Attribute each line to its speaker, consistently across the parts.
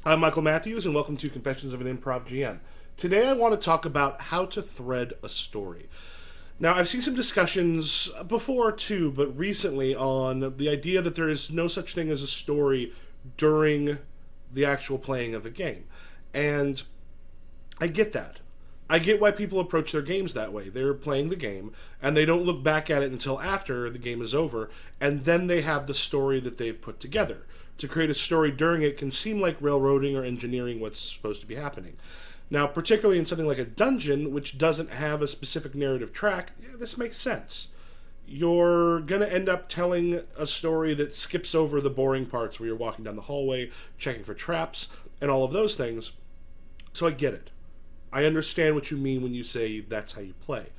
Speaker 1: I'm Michael Matthews, and welcome to Confessions of an Improv GM. Today, I want to talk about how to thread a story. Now, I've seen some discussions before too, but recently on the idea that there is no such thing as a story during the actual playing of a game. And I get that. I get why people approach their games that way. They're playing the game, and they don't look back at it until after the game is over, and then they have the story that they've put together. To create a story during it can seem like railroading or engineering what's supposed to be happening. Now, particularly in something like a dungeon, which doesn't have a specific narrative track, yeah, this makes sense. You're going to end up telling a story that skips over the boring parts where you're walking down the hallway, checking for traps, and all of those things. So I get it. I understand what you mean when you say that's how you play,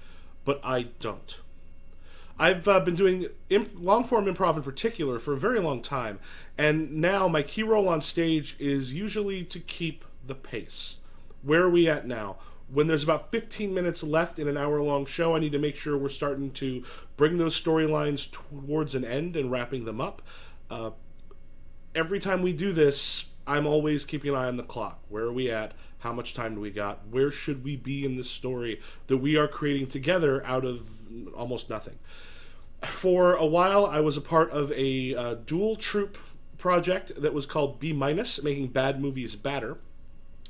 Speaker 1: but I don't. I've been doing long-form improv in particular for a very long time, and now my key role on stage is usually to keep the pace. Where are we at now? When there's about 15 minutes left in an hour-long show, I need to make sure we're starting to bring those storylines towards an end and wrapping them up. Every time we do this, I'm always keeping an eye on the clock. Where are we at? How much time do we got? Where should we be in this story that we are creating together out of almost nothing? For a while, I was a part of a dual troupe project that was called B-, making bad movies badder.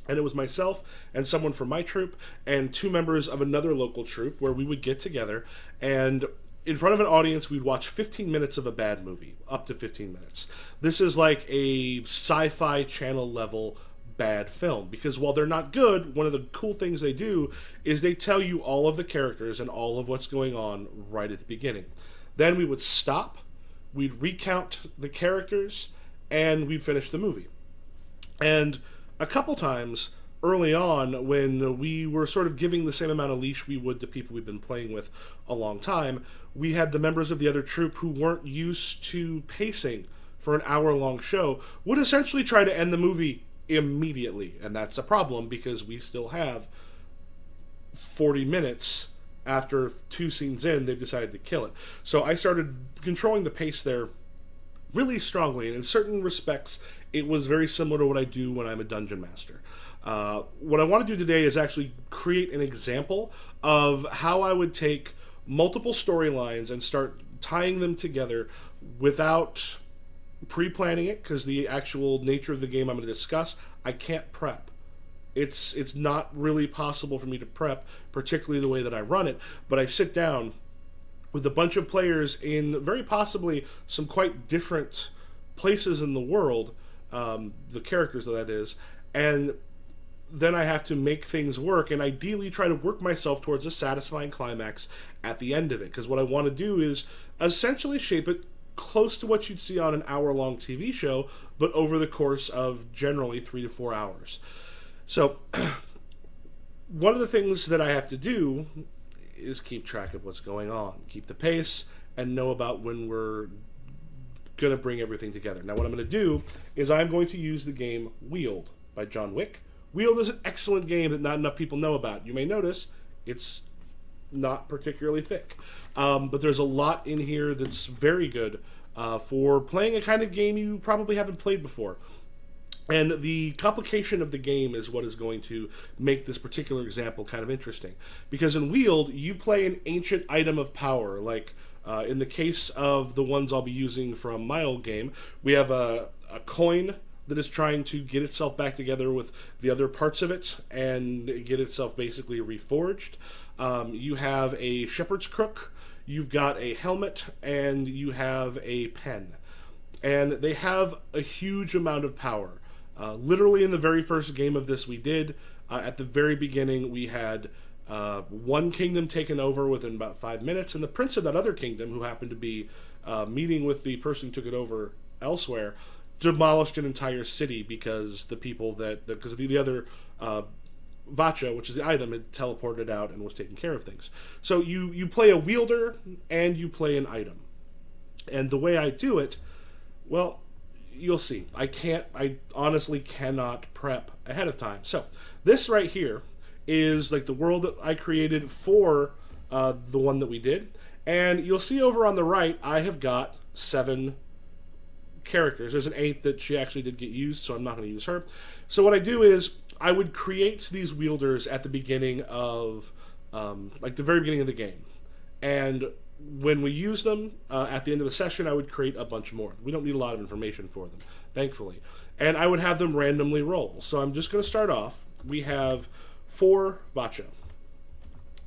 Speaker 1: And it was myself and someone from my troupe and two members of another local troupe where we would get together and in front of an audience, we'd watch 15 minutes of a bad movie, up to 15 minutes. This is like a sci-fi channel level bad film, because while they're not good, one of the cool things they do is they tell you all of the characters and all of what's going on right at the beginning. Then we would stop, we'd recount the characters, and we'd finish the movie. And a couple times early on, when we were sort of giving the same amount of leash we would to people we've been playing with a long time, we had the members of the other troupe who weren't used to pacing for an hour-long show would essentially try to end the movie immediately. And that's a problem because we still have 40 minutes after two scenes in, they've decided to kill it. So I started controlling the pace there really strongly, and in certain respects, it was very similar to what I do when I'm a dungeon master. What I want to do today is actually create an example of how I would take multiple storylines and start tying them together without pre-planning it, because the actual nature of the game I'm going to discuss, I can't prep. It's not really possible for me to prep, particularly the way that I run it, but I sit down with a bunch of players in very possibly some quite different places in the world, the characters that is, and then I have to make things work and ideally try to work myself towards a satisfying climax at the end of it, because what I want to do is essentially shape it close to what you'd see on an hour-long TV show, but over the course of generally 3 to 4 hours. So, one of the things that I have to do is keep track of what's going on, keep the pace, and know about when we're going to bring everything together. Now, what I'm going to do is I'm going to use the game Wield by John Wick. Wield is an excellent game that not enough people know about. You may notice it's not particularly thick, but there's a lot in here that's very good for playing a kind of game you probably haven't played before. And the complication of the game is what is going to make this particular example kind of interesting. Because in Wield, you play an ancient item of power. Like in the case of the ones I'll be using from my old game, we have a coin that is trying to get itself back together with the other parts of it and get itself basically reforged. You have a shepherd's crook, you've got a helmet, and you have a pen. And they have a huge amount of power. Literally in the very first game of this we did, at the very beginning we had one kingdom taken over within about 5 minutes, and the prince of that other kingdom, who happened to be meeting with the person who took it over elsewhere, demolished an entire city because the other Vacha, which is the item, had teleported out and was taking care of things. So you play a wielder and you play an item. And the way I do it, well, you'll see. I honestly cannot prep ahead of time. So this right here is like the world that I created for the one that we did. And you'll see over on the right, I have got 7 characters. There's an 8th that she actually did get used, so I'm not going to use her. So what I do is I would create these wielders at the beginning of, like the very beginning of the game. And when we use them at the end of the session, I would create a bunch more. We don't need a lot of information for them, thankfully. And I would have them randomly roll. So I'm just going to start off. We have 4 Vacha.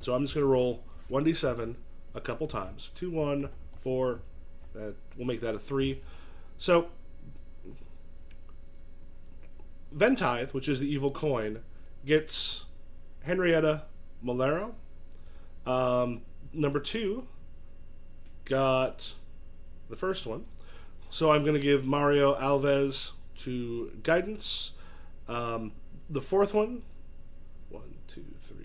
Speaker 1: So I'm just going to roll 1d7 a couple times. 2, 1, 4. We'll make that a 3. So Ventithe, which is the evil coin, gets Henrietta Molero. Number 2 got the first one. So I'm going to give Mario Alves to guidance. The fourth one, 1, 2, 3,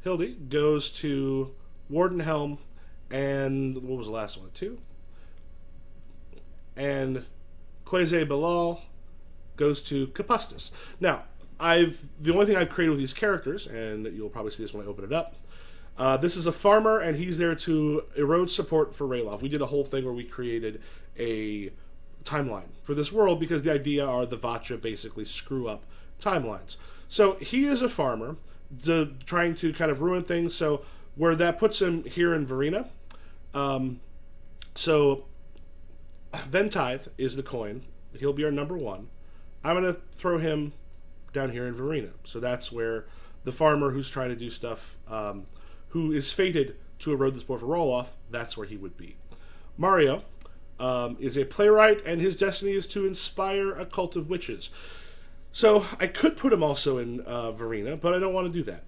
Speaker 1: Hildy, goes to Wardenhelm. And what was the last one? 2. And Quasi Bilal goes to Capustus. Now, the only thing I've created with these characters, and you'll probably see this when I open it up, this is a farmer, and he's there to erode support for Ralof. We did a whole thing where we created a timeline for this world because the idea are the Vacha basically screw up timelines. So he is a farmer trying to kind of ruin things. So where that puts him here in Verena. So Ventithe is the coin. He'll be our number 1. I'm going to throw him down here in Verena. So that's where the farmer who's trying to do stuff, who is fated to erode the support for Ralof, that's where he would be. Mario is a playwright, and his destiny is to inspire a cult of witches. So I could put him also in Verena, but I don't want to do that.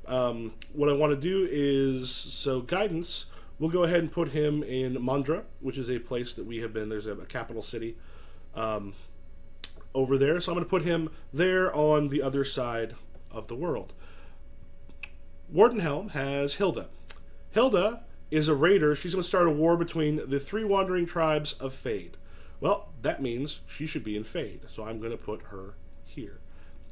Speaker 1: What I want to do is, so guidance, we'll go ahead and put him in Mandra, which is a place that we have been. There's a capital city over there. So I'm going to put him there on the other side of the world. Wardenhelm has Hilda. Hilda is a raider. She's going to start a war between the 3 wandering tribes of Fade. Well, that means she should be in Fade, so I'm going to put her here.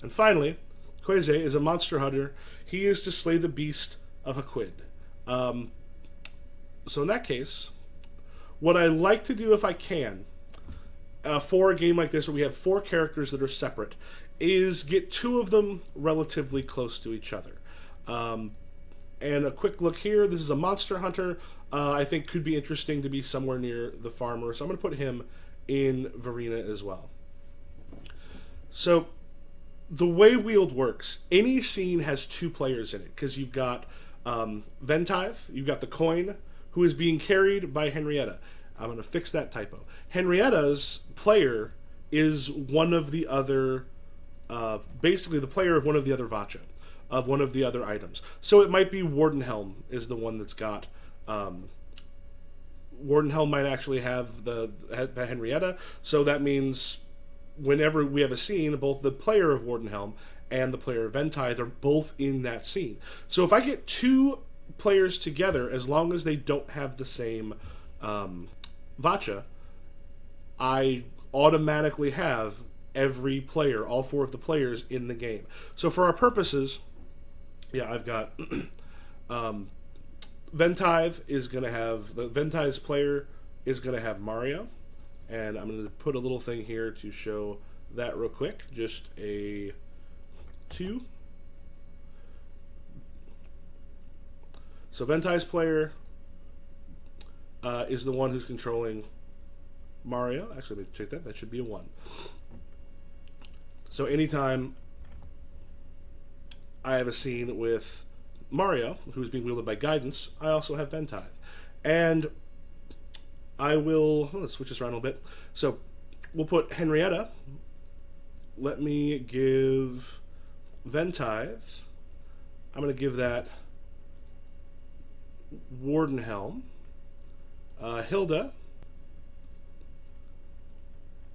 Speaker 1: And finally, Quasi is a monster hunter. He is to slay the beast of Haquid. So in that case, what I like to do if I can, for a game like this where we have 4 characters that are separate, is get 2 of them relatively close to each other. And a quick look here, this is a monster hunter. I think could be interesting to be somewhere near the farmer, so I'm going to put him in Verena as well. So the way Wield works, any scene has 2 players in it, because you've got Ventithe, you've got the coin, who is being carried by Henrietta. I'm going to fix that typo. Henrietta's player is one of the other, basically the player of one of the other Vacha, of one of the other items. So it might be Wardenhelm is the one that's got, Wardenhelm might actually have the Henrietta, so that means whenever we have a scene, both the player of Wardenhelm and the player of Ventithe are both in that scene. So if I get 2 players together, as long as they don't have the same Vacha, I automatically have every player, all 4 of the players in the game. So for our purposes, yeah, I've got Ventithe is going to have, the Ventithe's player is going to have Mario, and I'm going to put a little thing here to show that real quick, just a 2. So Ventithe's player is the one who's controlling Mario. Actually, let me check that. That should be a 1. So anytime I have a scene with Mario, who's being wielded by guidance, I also have Ventithe. And I will, let's switch this around a little bit. So we'll put Henrietta. Let me give Ventithe, I'm going to give that Wardenhelm. Hilda,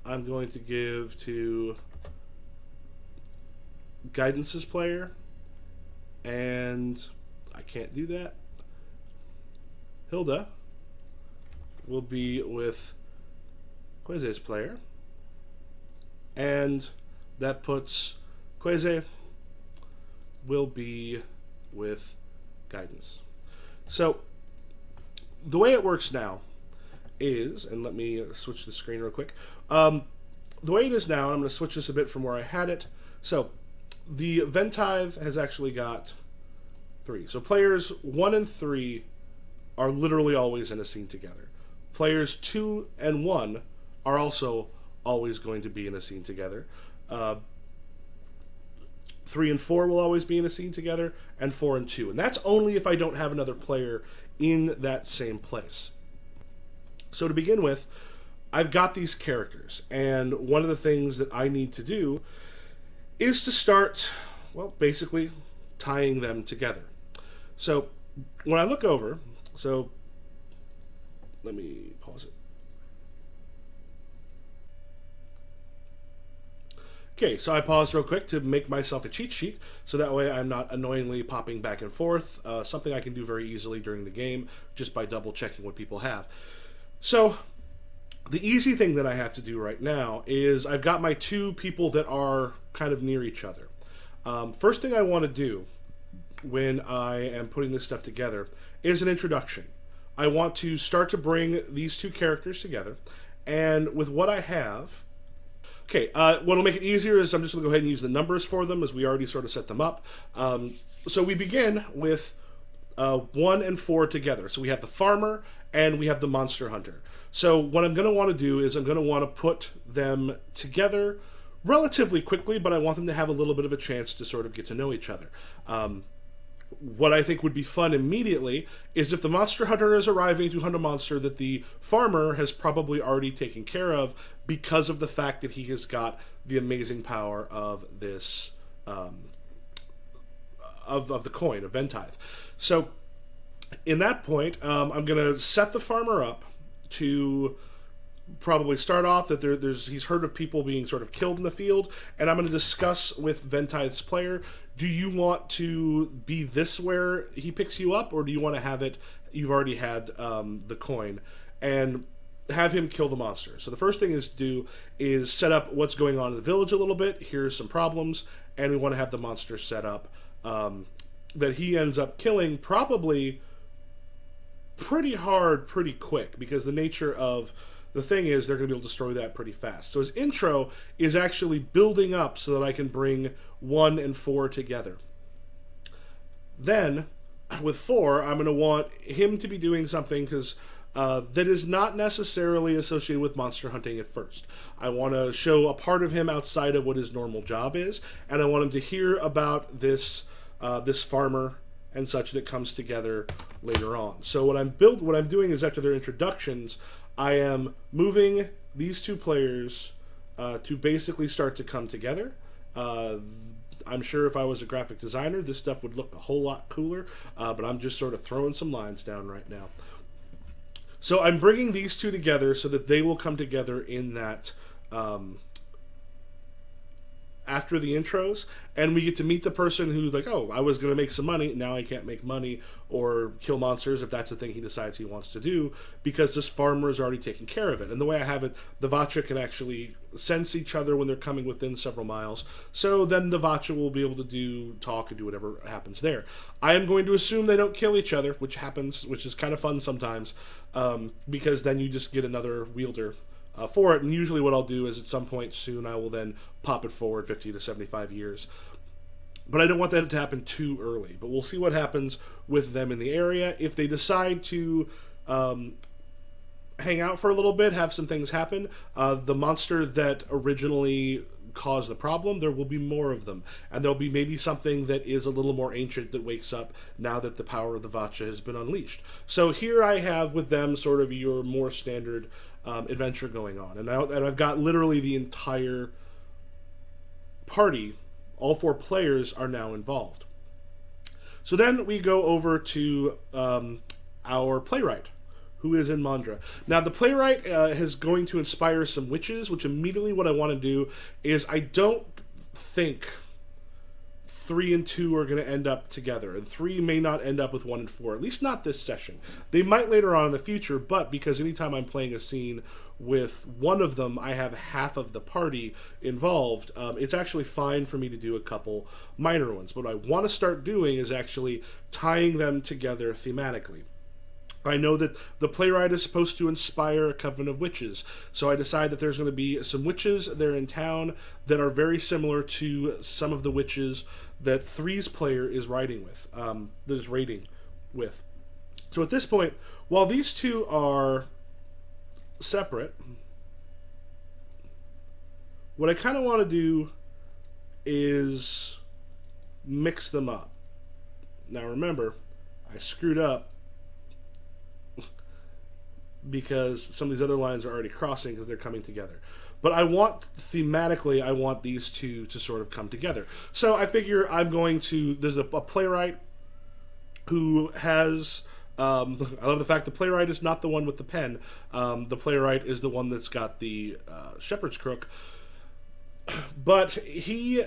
Speaker 1: I'm going to give to Guidance's player, and I can't do that. Hilda will be with Quasi's player, and that puts Quasi will be with Guidance. So the way it works now is, and let me switch the screen real quick. The way it is now, I'm going to switch this a bit from where I had it. So the Ventithe has actually got 3. So players 1 and 3 are literally always in a scene together. Players 2 and 1 are also always going to be in a scene together. 3 and 4 will always be in a scene together, and 4 and 2. And that's only if I don't have another player in that same place. So to begin with, I've got these characters, and one of the things that I need to do is to start, well, basically tying them together. So when I look over, so let me pause it. Okay, so I paused real quick to make myself a cheat sheet, so that way I'm not annoyingly popping back and forth, something I can do very easily during the game, just by double checking what people have. So, the easy thing that I have to do right now is I've got my 2 people that are kind of near each other. First thing I want to do when I am putting this stuff together is an introduction. I want to start to bring these 2 characters together, and with what I have... Okay, what'll make it easier is I'm just going to go ahead and use the numbers for them, as we already sort of set them up. So we begin with 1 and 4 together. So we have the farmer and we have the monster hunter. So what I'm going to want to do is I'm going to want to put them together relatively quickly, but I want them to have a little bit of a chance to sort of get to know each other. What I think would be fun immediately is if the monster hunter is arriving to hunt a monster that the farmer has probably already taken care of because of the fact that he has got the amazing power of this of the coin, of Ventithe. So in that point, I'm going to set the farmer up to probably start off that he's heard of people being sort of killed in the field, and I'm going to discuss with Ventithe's player, do you want to be this where he picks you up, or do you want to have it, you've already had the coin, and have him kill the monster. So the first thing is to do is set up what's going on in the village a little bit, here's some problems, and we want to have the monster set up that he ends up killing probably pretty hard, pretty quick, because the nature of the thing is they're going to be able to destroy that pretty fast. So his intro is actually building up so that I can bring 1 and 4 together. Then, with 4, I'm going to want him to be doing something because that is not necessarily associated with monster hunting at first. I want to show a part of him outside of what his normal job is, and I want him to hear about this farmer and such that comes together later on. So what I'm doing is after their introductions, I am moving these 2 players to basically start to come together. I'm sure if I was a graphic designer, this stuff would look a whole lot cooler, but I'm just sort of throwing some lines down right now. So I'm bringing these 2 together so that they will come together in that after the intros, and we get to meet the person who's like, oh, I was going to make some money, now I can't make money, or kill monsters if that's the thing he decides he wants to do, because this farmer is already taking care of it. And the way I have it, the Vacha can actually sense each other when they're coming within several miles, so then the Vacha will be able to talk and do whatever happens there. I am going to assume they don't kill each other, which happens, which is kind of fun sometimes, because then you just get another wielder for it, and usually what I'll do is at some point soon I will then pop it forward 50 to 75 years. But I don't want that to happen too early, but we'll see what happens with them in the area. If they decide to hang out for a little bit, have some things happen, the monster that originally caused the problem, there will be more of them, and there'll be maybe something that is a little more ancient that wakes up now that the power of the Vacha has been unleashed. So here I have with them sort of your more standard adventure going on, and I've got literally the entire party, all 4 players are now involved. So then we go over to our playwright, who is in Mandra. Now the playwright is going to inspire some witches, which immediately what I want to do is I don't think 3 and 2 are going to end up together, and 3 may not end up with 1 and 4, at least not this session. They might later on in the future, but because anytime I'm playing a scene with one of them, I have half of the party involved, it's actually fine for me to do a couple minor ones. What I want to start doing is actually tying them together thematically. I know that the playwright is supposed to inspire a coven of witches, so I decide that there's going to be some witches there in town that are very similar to some of the witches that Three's player is riding with, that is raiding with. So at this point, while these two are separate, what I kind of want to do is mix them up. Now remember, I screwed up because some of these other lines are already crossing because they're coming together. But I want, thematically, I want these two to sort of come together. So I figure I'm going to, there's a playwright who has, I love the fact the playwright is not the one with the pen. The playwright is the one that's got the shepherd's crook. But he,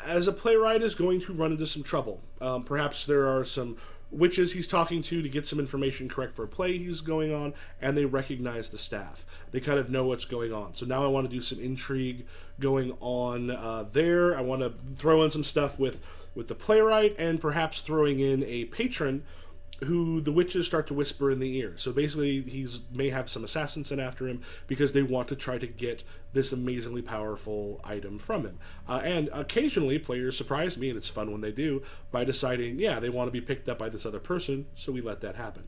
Speaker 1: as a playwright, is going to run into some trouble. Perhaps there are some witches he's talking to get some information correct for a play he's going on, and they recognize the staff. They kind of know what's going on. So now I want to do some intrigue going on there. I want to throw in some stuff with the playwright, and perhaps throwing in a patron who the witches start to whisper in the ear. So basically, may have some assassins sent after him because they want to try to get this amazingly powerful item from him. And occasionally, players surprise me, and it's fun when they do, by deciding, yeah, they want to be picked up by this other person, so we let that happen.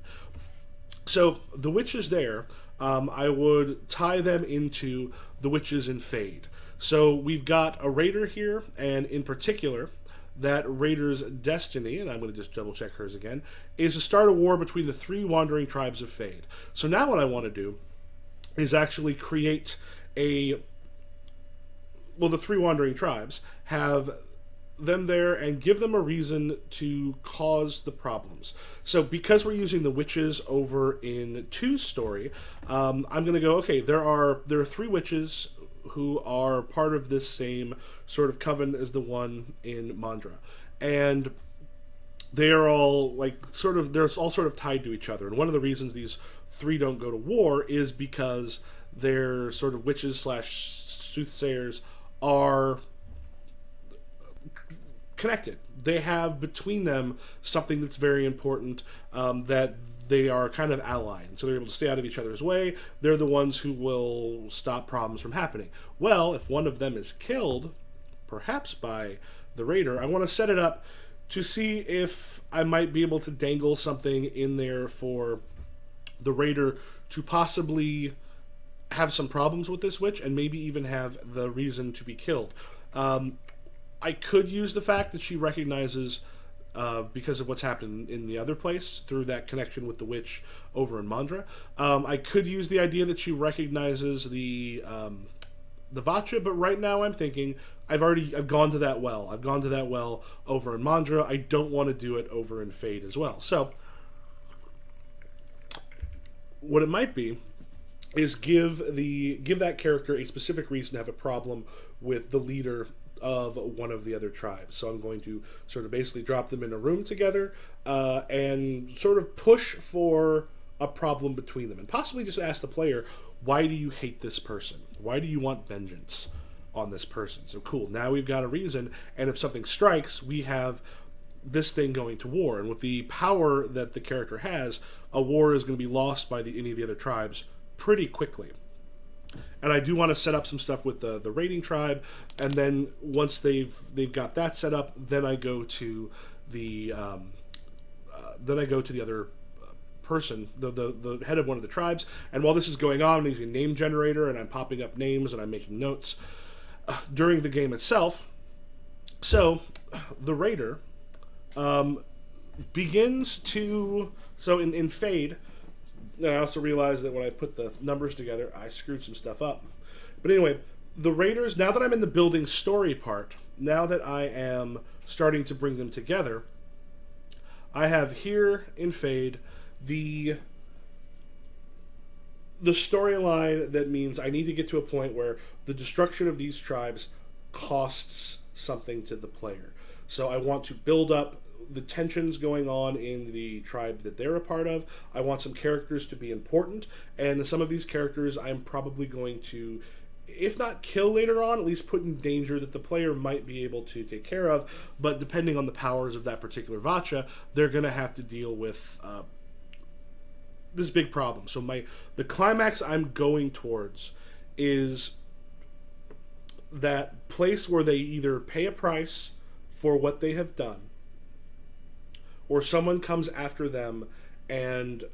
Speaker 1: So the witches there, I would tie them into the witches in Fade. So we've got a raider here, and in particular, that raider's destiny, and I'm going to just double check hers again, is to start a war between the three wandering tribes of Fade. So now what I want to do is actually create the three wandering tribes, have them there and give them a reason to cause the problems. So because we're using the witches over in 2's story, I'm going to go, okay, there are three witches who are part of this same sort of coven as the one in Mandra. And they are all they're all sort of tied to each other. And one of the reasons these three don't go to war is because their sort of witches / soothsayers are connected. They have between them something that's very important, that they are kind of allied, so they're able to stay out of each other's way. They're the ones who will stop problems from happening. Well, if one of them is killed, perhaps by the raider, I want to set it up to see if I might be able to dangle something in there for the raider to possibly have some problems with this witch and maybe even have the reason to be killed. I could use the fact that she recognizes, because of what's happened in the other place, through that connection with the witch over in Mandra. I could use the idea that she recognizes the Vacha, but right now I'm thinking I've gone to that well. I've gone to that well over in Mandra. I don't want to do it over in Fade as well. So what it might be is give that character a specific reason to have a problem with the leader of one of the other tribes. So I'm going to sort of basically drop them in a room together, and sort of push for a problem between them, and possibly just ask the player, why do you hate this person? Why do you want vengeance on this person? So cool, now we've got a reason, and if something strikes, we have this thing going to war. And with the power that the character has, a war is going to be lost by any of the other tribes pretty quickly. And I do want to set up some stuff with the raiding tribe, and then once they've got that set up, then I go to the other person, the head of one of the tribes. And while this is going on, I'm using a name generator, and I'm popping up names, and I'm making notes during the game itself. So the raider begins to, so in Fade. And I also realized that when I put the numbers together, I screwed some stuff up. But anyway, the raiders, now that I'm in the building story part, now that I am starting to bring them together, I have here in Fade the storyline that means I need to get to a point where the destruction of these tribes costs something to the player. So I want to build up the tensions going on in the tribe that they're a part of. I want some characters to be important, and some of these characters I'm probably going to, if not kill later on, at least put in danger that the player might be able to take care of. But depending on the powers of that particular Vacha, they're going to have to deal with this big problem. So the climax I'm going towards is that place where they either pay a price for what they have done, or someone comes after them and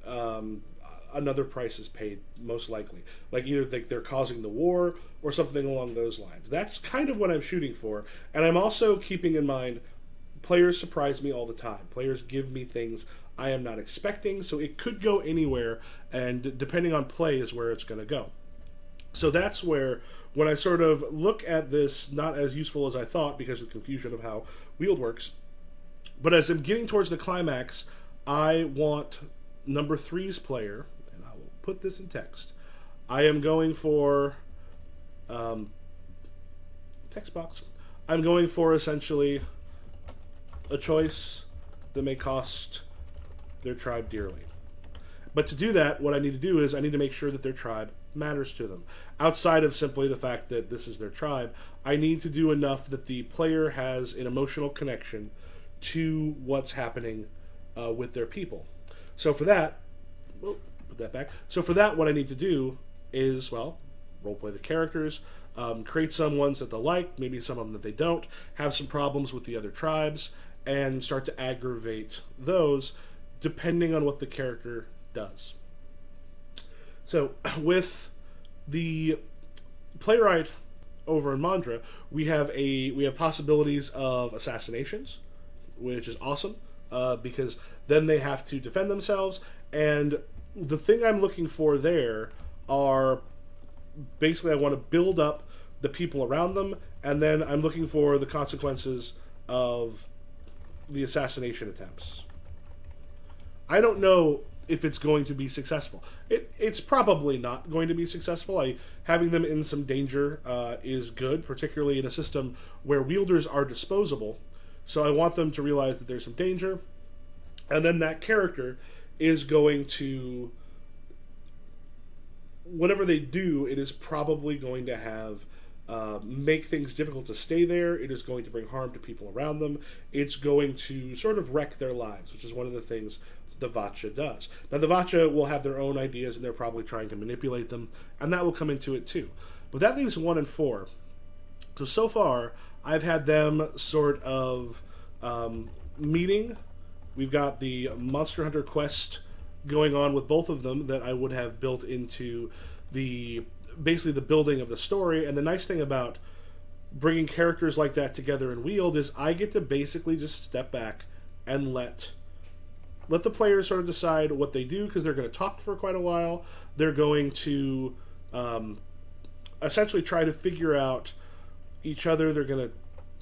Speaker 1: another price is paid, most likely. Like either they're causing the war or something along those lines. That's kind of what I'm shooting for. And I'm also keeping in mind players surprise me all the time. Players give me things I am not expecting, so it could go anywhere, and depending on play is where it's going to go. So that's where, when I sort of look at this, not as useful as I thought because of the confusion of how Wield works, but as I'm getting towards the climax, I want number 3's player, and I will put this in text. I am going for text box. I'm going for essentially a choice that may cost their tribe dearly. But to do that, what I need to do is I need to make sure that their tribe matters to them. Outside of simply the fact that this is their tribe, I need to do enough that the player has an emotional connection to what's happening with their people. So for that, put that back. So for that, what I need to do is, well, roleplay the characters, create some ones that they'll like, maybe some of them that they don't, have some problems with the other tribes, and start to aggravate those depending on what the character does. So with the playwright over in Mandra, we have possibilities of assassinations, which is awesome, because then they have to defend themselves. And the thing I'm looking for there are basically I want to build up the people around them, and then I'm looking for the consequences of the assassination attempts. I don't know if it's going to be successful. It's probably not going to be successful. Having them in some danger is good, particularly in a system where wielders are disposable. So I want them to realize that there's some danger, and then that character is going to, whatever they do, it is probably going to have make things difficult to stay there. It is going to bring harm to people around them. It's going to sort of wreck their lives, which is one of the things the Vacha does. Now, the Vacha will have their own ideas, and they're probably trying to manipulate them, and that will come into it too. But that leaves 1 and 4. So far, I've had them sort of meeting. We've got the Monster Hunter quest going on with both of them that I would have built into basically the building of the story. And the nice thing about bringing characters like that together in Wield is I get to basically just step back and let the players sort of decide what they do, because they're going to talk for quite a while. They're going to essentially try to figure out each other. They're going to...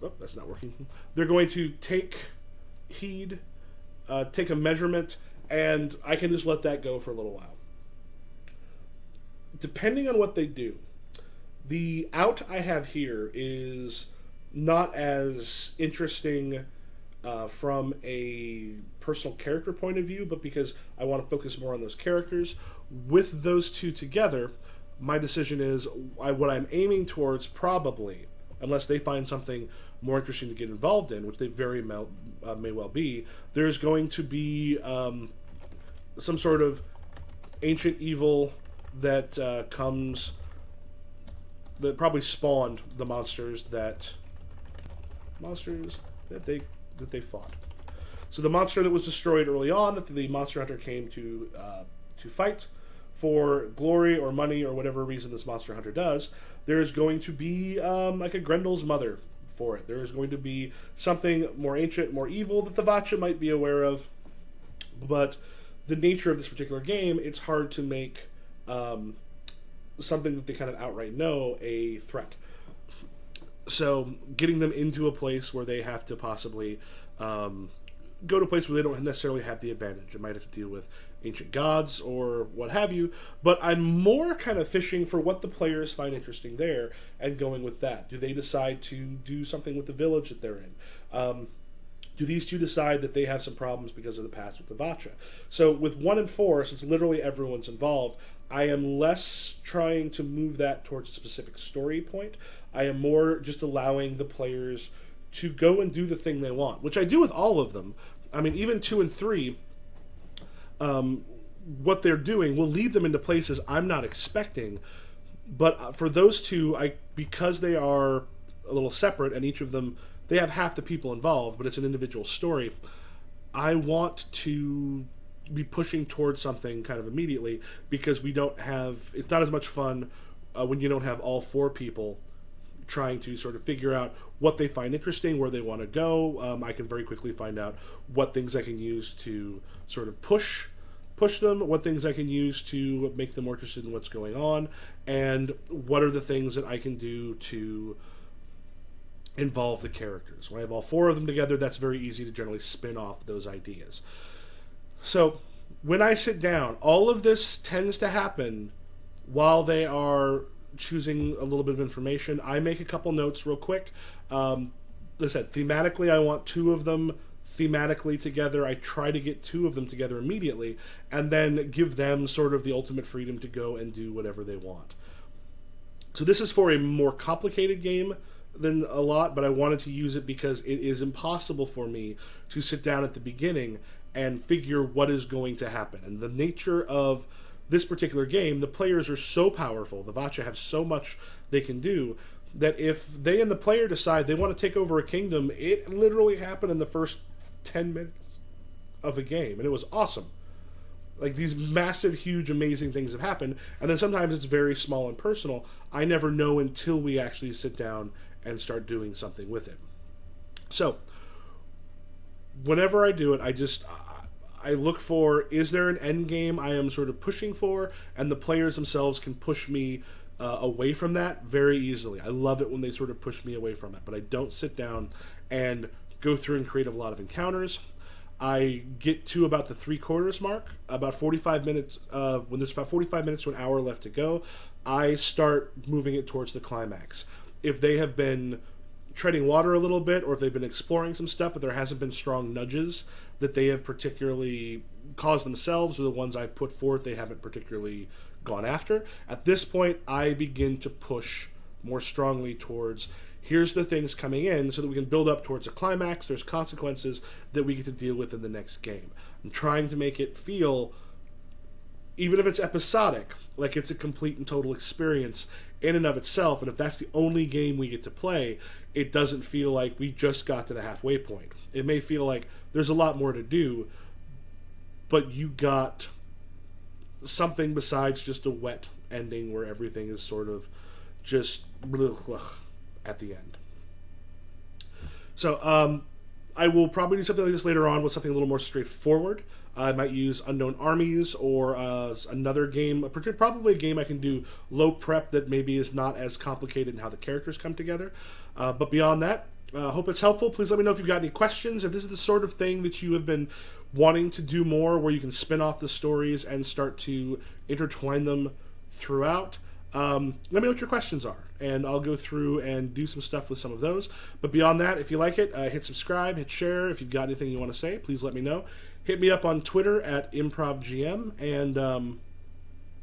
Speaker 1: Oh, that's not working. They're going to take heed, take a measurement, and I can just let that go for a little while. Depending on what they do, the out I have here is not as interesting from a personal character point of view, but because I want to focus more on those characters. With those two together, my decision is what I'm aiming towards probably, unless they find something more interesting to get involved in, which they very may well be, there's going to be some sort of ancient evil that comes, that probably spawned the monsters that they fought. So the monster that was destroyed early on, that the Monster Hunter came to fight for glory or money or whatever reason this Monster Hunter does, there is going to be like a Grendel's mother for it. There is going to be something more ancient, more evil that the Vacha might be aware of. But the nature of this particular game, it's hard to make something that they kind of outright know a threat. So getting them into a place where they have to possibly go to a place where they don't necessarily have the advantage. It might have to deal with ancient gods or what have you, but I'm more kind of fishing for what the players find interesting there and going with that. Do they decide to do something with the village that they're in? Do these two decide that they have some problems because of the past with the Vacha? So with 1 and 4, since literally everyone's involved, I am less trying to move that towards a specific story point. I am more just allowing the players to go and do the thing they want, which I do with all of them. I mean, even 2 and 3, what they're doing will lead them into places I'm not expecting. But for those two, because they are a little separate, and each of them, they have half the people involved, but it's an individual story, I want to be pushing towards something kind of immediately, because it's not as much fun when you don't have all four people trying to sort of figure out what they find interesting, where they want to go. I can very quickly find out what things I can use to sort of push them, what things I can use to make them more interested in what's going on, and what are the things that I can do to involve the characters. When I have all four of them together, that's very easy to generally spin off those ideas. So when I sit down, all of this tends to happen while they are choosing a little bit of information. I make a couple notes real quick. Like I said, thematically, I want two of them thematically together. I try to get two of them together immediately, and then give them sort of the ultimate freedom to go and do whatever they want. So this is for a more complicated game than a lot, but I wanted to use it because it is impossible for me to sit down at the beginning and figure what is going to happen. And the nature of this particular game, the players are so powerful, the Vacha have so much they can do, that if they and the player decide they want to take over a kingdom, it literally happened in the first 10 minutes of a game, and it was awesome. Like, these massive, huge, amazing things have happened, and then sometimes it's very small and personal. I never know until we actually sit down and start doing something with it. So, whenever I do it, I look for, is there an end game I am sort of pushing for, and the players themselves can push me away from that very easily. I love it when they sort of push me away from it, but I don't sit down and go through and create a lot of encounters. I get to about the 3/4 mark, about 45 minutes, when there's about 45 minutes to an hour left to go, I start moving it towards the climax. If they have been treading water a little bit, or if they've been exploring some stuff, but there hasn't been strong nudges that they have particularly caused themselves, or the ones I put forth they haven't particularly gone after, at this point I begin to push more strongly towards, here's the things coming in, so that we can build up towards a climax. There's consequences that we get to deal with in the next game. I'm trying to make it feel, even if it's episodic, like it's a complete and total experience in and of itself. And if that's the only game we get to play, it doesn't feel like we just got to the halfway point. It may feel like there's a lot more to do, but you got something besides just a wet ending where everything is sort of just at the end. So I will probably do something like this later on with something a little more straightforward. I might use Unknown Armies, or another game, probably a game I can do low prep that maybe is not as complicated in how the characters come together. But beyond that, hope it's helpful. Please let me know if you've got any questions. If this is the sort of thing that you have been wanting to do more, where you can spin off the stories and start to intertwine them throughout, let me know what your questions are, and I'll go through and do some stuff with some of those. But beyond that, if you like it, hit subscribe, hit share. If you've got anything you want to say, please let me know. Hit me up on Twitter at ImprovGM, and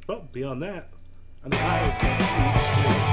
Speaker 1: well, beyond that, I'm